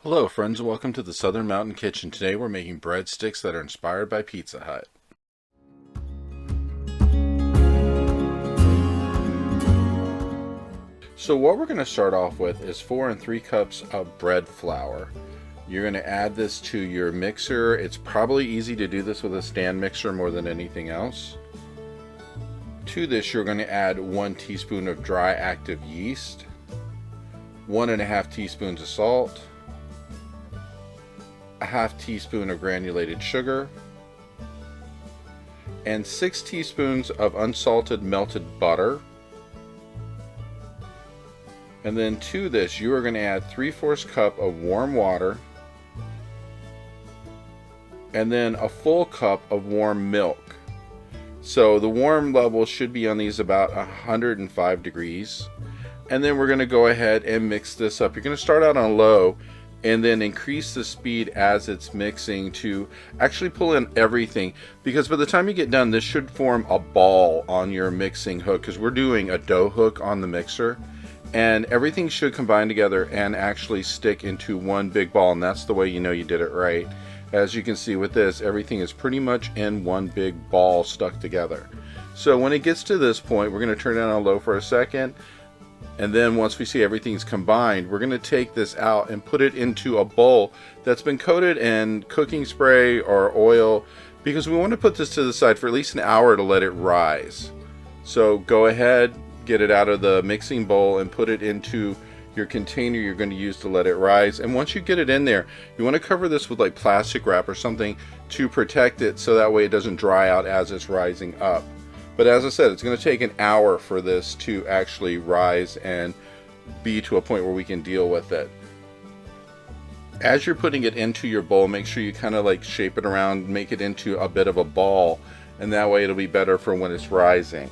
Hello friends and welcome to the Southern Mountain Kitchen. Today we're making breadsticks that are inspired by Pizza Hut. So what we're going to start off with is 4 3 cups of bread flour. You're going to add this to your mixer. It's probably easy to do this with a stand mixer more than anything else. To this you're going to add 1 teaspoon of dry active yeast, 1.5 teaspoons of salt, a half teaspoon of granulated sugar, and 6 teaspoons of unsalted melted butter. And then to this you are going to add 3/4 cup of warm water, and then a full cup of warm milk. So the warm level should be on these about 105 degrees. And then we're going to go ahead and mix this up. You're going to start out on low and then increase the speed as it's mixing to actually pull in everything, because by the time you get done this should form a ball on your mixing hook, because we're doing a dough hook on the mixer, and everything should combine together and actually stick into one big ball, and that's the way you know you did it right. As you can see with this, everything is pretty much in one big ball stuck together. So when it gets to this point, we're going to turn it on low for a second. And then once we see everything's combined, we're going to take this out and put it into a bowl that's been coated in cooking spray or oil, because we want to put this to the side for at least an hour to let it rise. So go ahead, get it out of the mixing bowl and put it into your container you're going to use to let it rise. And once you get it in there, you want to cover this with like plastic wrap or something to protect it, so that way it doesn't dry out as it's rising up. But as I said, it's going to take an hour for this to actually rise and be to a point where we can deal with it. As you're putting it into your bowl, make sure you kind of like shape it around, make it into a bit of a ball, and that way it'll be better for when it's rising.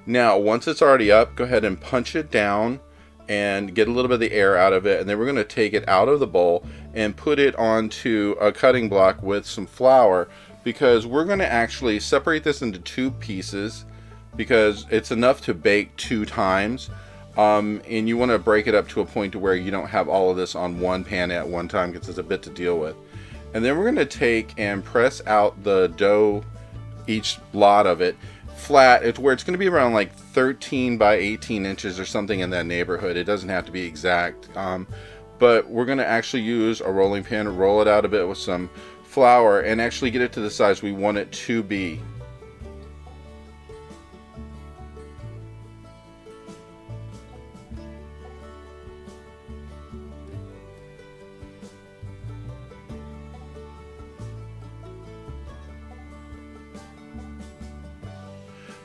Now, once it's already up, go ahead and punch it down and get a little bit of the air out of it, and then we're going to take it out of the bowl and put it onto a cutting block with some flour, because we're going to actually separate this into 2 pieces, because it's enough to bake 2 times, and you want to break it up to a point to where you don't have all of this on one pan at one time, because it's a bit to deal with. And then we're going to take and press out the dough, each lot of it flat. It's where it's going to be around like 13 by 18 inches or something in that neighborhood. It doesn't have to be exact, but we're going to actually use a rolling pin, roll it out a bit with some flour, and actually get it to the size we want it to be.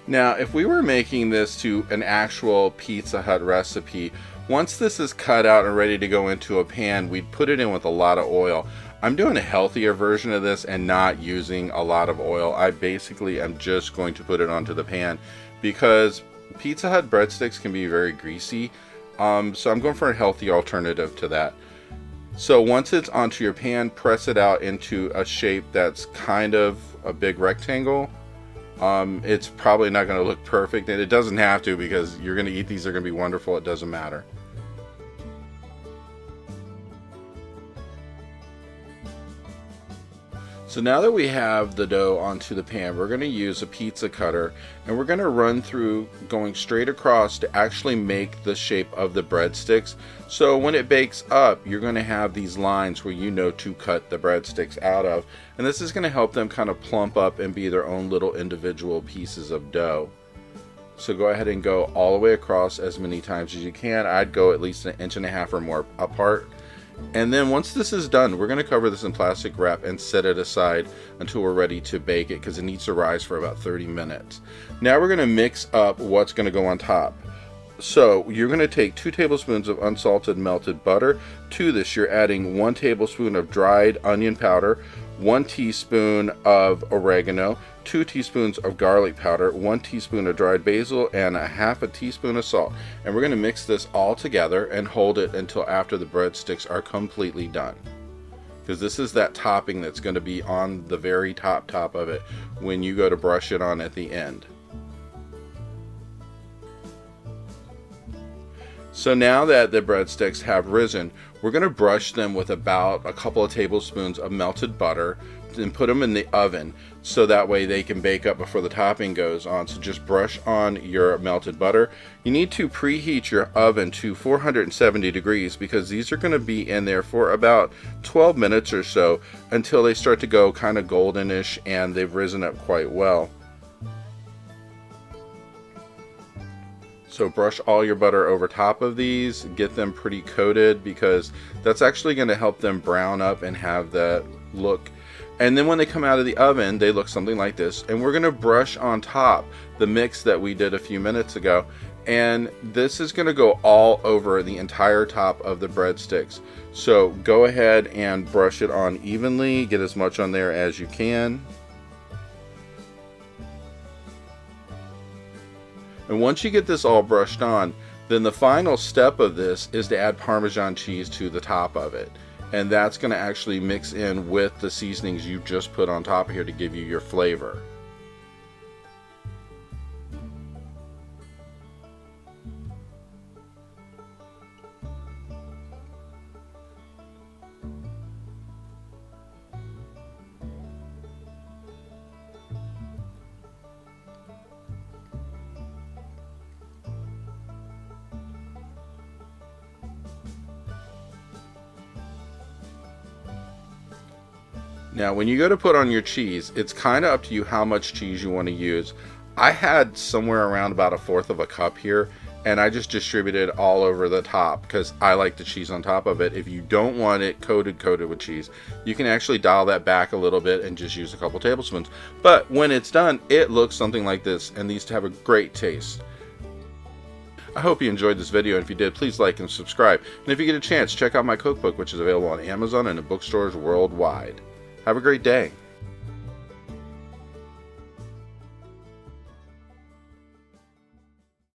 Now, if we were making this to an actual Pizza Hut recipe, once this is cut out and ready to go into a pan, we'd put it in with a lot of oil. I'm doing a healthier version of this and not using a lot of oil. I basically am just going to put it onto the pan, because Pizza Hut breadsticks can be very greasy. So I'm going for a healthy alternative to that. So once it's onto your pan, press it out into a shape that's kind of a big rectangle. It's probably not going to look perfect, and it doesn't have to, because you're going to eat these, they're going to be wonderful, it doesn't matter. So now that we have the dough onto the pan, we're going to use a pizza cutter, and we're going to run through going straight across to actually make the shape of the breadsticks. So when it bakes up, you're going to have these lines where you know to cut the breadsticks out of, and this is going to help them kind of plump up and be their own little individual pieces of dough. So go ahead and go all the way across as many times as you can. I'd go at least 1.5 inches or more apart. And then once this is done, we're going to cover this in plastic wrap and set it aside until we're ready to bake it, because it needs to rise for about 30 minutes. Now we're going to mix up what's going to go on top. So you're going to take 2 tablespoons of unsalted melted butter. To this you're adding 1 tablespoon of dried onion powder, 1 teaspoon of oregano, 2 teaspoons of garlic powder, 1 teaspoon of dried basil, and 1/2 teaspoon of salt. And we're going to mix this all together and hold it until after the breadsticks are completely done. because this is that topping that's going to be on the very top of it when you go to brush it on at the end. So now that the breadsticks have risen, we're going to brush them with about a couple of tablespoons of melted butter and put them in the oven so that way they can bake up before the topping goes on. So just brush on your melted butter. You need to preheat your oven to 470 degrees because these are going to be in there for about 12 minutes or so until they start to go kind of goldenish and they've risen up quite well. So brush all your butter over top of these, get them pretty coated because that's actually going to help them brown up and have that look. And then when they come out of the oven, they look something like this. And we're going to brush on top the mix that we did a few minutes ago. And this is going to go all over the entire top of the breadsticks. So go ahead and brush it on evenly, get as much on there as you can. And once you get this all brushed on, then the final step of this is to add Parmesan cheese to the top of it. And that's going to actually mix in with the seasonings you just put on top of here to give you your flavor. Now when you go to put on your cheese, it's kind of up to you how much cheese you want to use. I had somewhere around about 1/4 of a cup here, and I just distributed all over the top because I like the cheese on top of it. If you don't want it coated with cheese, you can actually dial that back a little bit and just use a couple tablespoons. But when it's done, it looks something like this, and these have a great taste. I hope you enjoyed this video, and if you did, please like and subscribe. And if you get a chance, check out my cookbook, which is available on Amazon and in bookstores worldwide. Have a great day.